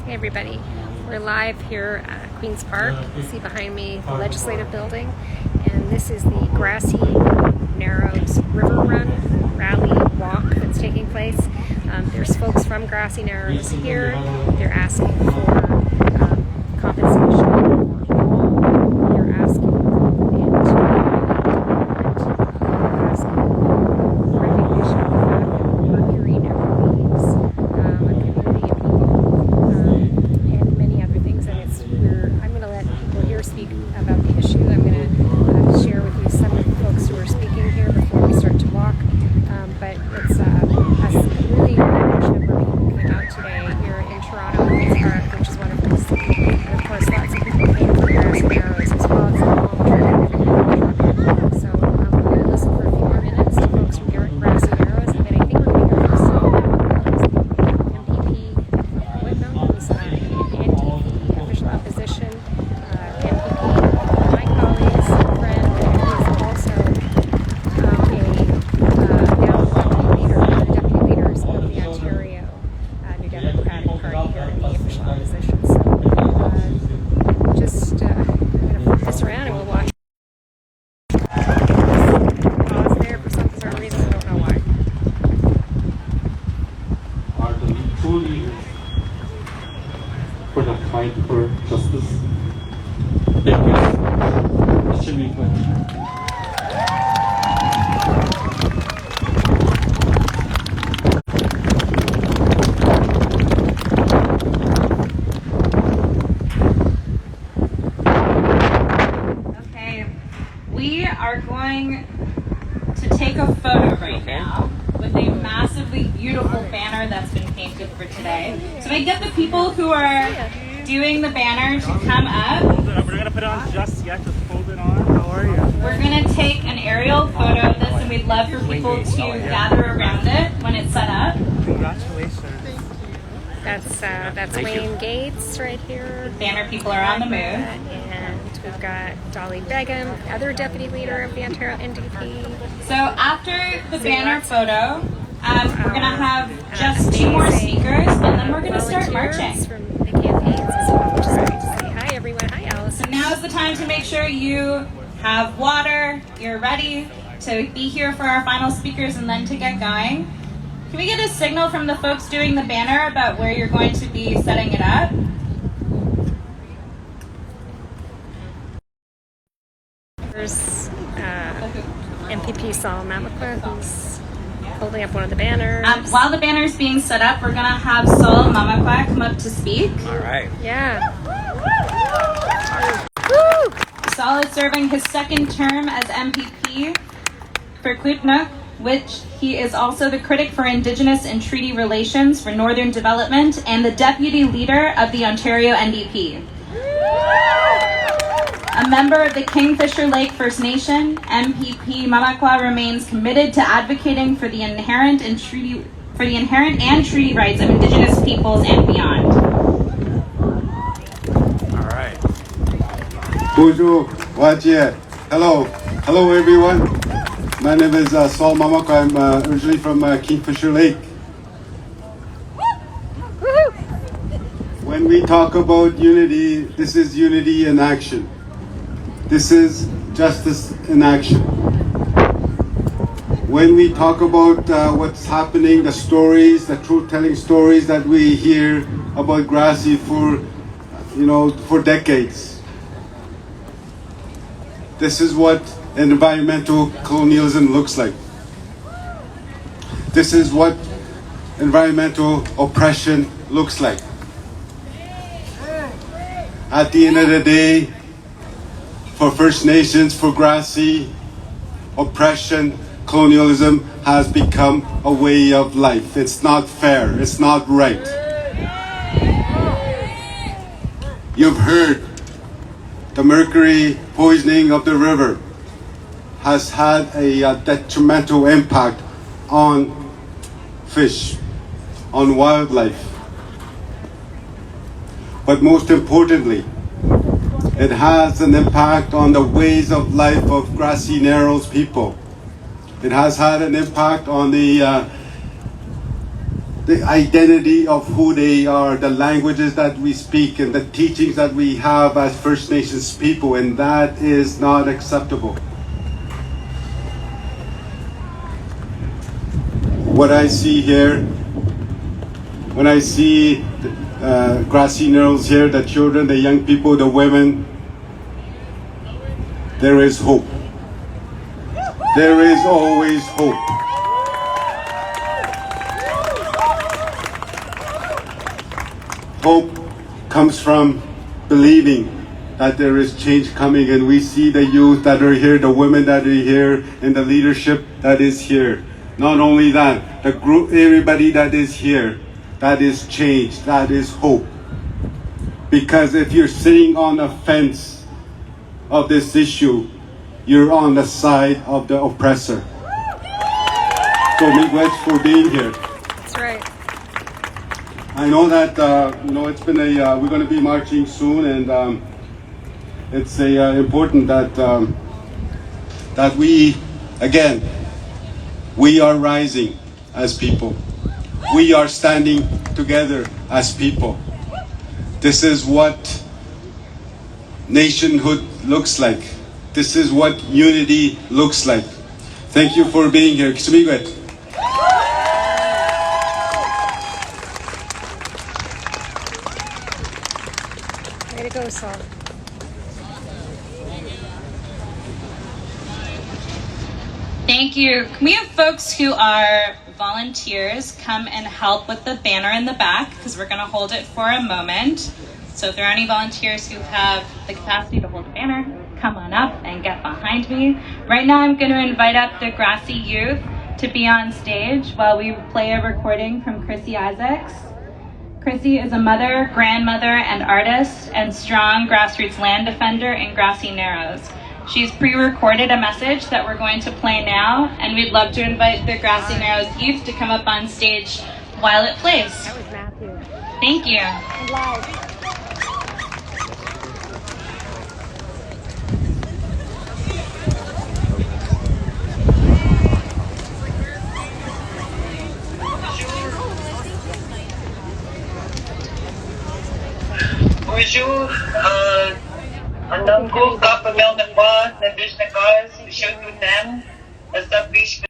Hey everybody, we're live here at Queen's Park. You see behind me the Legislative Building, and this is the Grassy Narrows River Run Rally Walk that's taking place. There's folks from Grassy Narrows here. They're asking for compensation. They're asking recognition of the fact that Mercury never leaves a community of people, and many other things. And I'm going to let people here speak about the issue. I'm going to share with you some of the folks who are speaking here before we start to walk. But it's a really large number of people came out today here in Toronto, Queen's Park, which is wonderful to see. And of course, lots of people came from Grassy Narrows as well as the So we're going to listen for a few more minutes to folks from Grassy Narrows, and then I think we're going to hear from Saul, who's the MPP, who's NDP official opposition MPP, my colleague's friend, and he's also deputy leaders of the Ontario New Democratic Party here in the official opposition. So I'm going to flip this around and we'll watch. Pause there for some reason, I don't know why. Are the true leaders for the fight for justice? Thank you. It should be clear. We are going to take a photo right now with a massively beautiful banner that's been painted for today. So I get the people who are doing the banner to come up. We're going to put it on just yet, just hold it on. How are you? We're going to take an aerial photo of this, and we'd love for people to gather around it when it's set up. Congratulations. That's Wayne Gates right here. Banner people are on the move. And we've got Dolly Begum, other deputy leader of the Ontario NDP. So after the banner photo, we're going to have just 2 more speakers, and then we're going to start marching. From the campaigns as well, which is great to see. Hi everyone. Hi Alice. So now is the time to make sure you have water, you're ready to be here for our final speakers and then to get going. Can we get a signal from the folks doing the banner about where you're going to be setting it up? There's MPP Saul Mamakwa, who's holding up one of the banners. While the banner is being set up, we're going to have Saul Mamakwa come up to speak. All right. Yeah. Saul is serving his 2nd term as MPP for Kootenay, which he is also the critic for Indigenous and Treaty Relations for Northern Development and the deputy leader of the Ontario NDP. A member of the Kingfisher Lake First Nation, MPP Mamakwa remains committed to advocating for the inherent and treaty rights of Indigenous peoples and beyond. All right. Bonjour, Wajie. Hello everyone. My name is Saul Mamakwa. I'm originally from Kingfisher Lake. When we talk about unity, this is unity in action. This is justice in action. When we talk about what's happening, the stories, the truth-telling stories that we hear about Grassy for decades. This is what environmental colonialism looks like. This is what environmental oppression looks like. At the end of the day, for First Nations, for Grassy, oppression, colonialism has become a way of life. It's not fair. It's not right. You've heard the mercury poisoning of the river has had a detrimental impact on fish, on wildlife. But most importantly, it has an impact on the ways of life of Grassy Narrows people. It has had an impact on the the identity of who they are, the languages that we speak, and the teachings that we have as First Nations people, and that is not acceptable. What I see here, when I see grassy knolls here, the children, the young people, the women, there is hope. There is always hope. Hope comes from believing that there is change coming, and we see the youth that are here, the women that are here, and the leadership that is here. Not only that, the group, everybody that is here, that is change, that is hope. Because if you're sitting on the fence of this issue, you're on the side of the oppressor. So miigwech for being here. That's right. I know that it's been we're going to be marching soon, and it's important that that we again we are rising as people. We are standing together as people. This is what nationhood looks like. This is what unity looks like. Thank you for being here. Kisumigwet. Way to go, Saul. Thank you. Can we have folks who are volunteers come and help with the banner in the back, because we're going to hold it for a moment. So if there are any volunteers who have the capacity to hold a banner, come on up and get behind me. Right now I'm going to invite up the Grassy youth to be on stage while we play a recording from Chrissy Isaacs. Chrissy is a mother, grandmother, and artist, and strong grassroots land defender in Grassy Narrows. She's pre-recorded a message that we're going to play now, and we'd love to invite the Grassy Narrows youth to come up on stage while it plays. That was Matthew. Thank you. And live. Bonjour, ang nanggo ka pamel na ba na dus na cars, show to them, established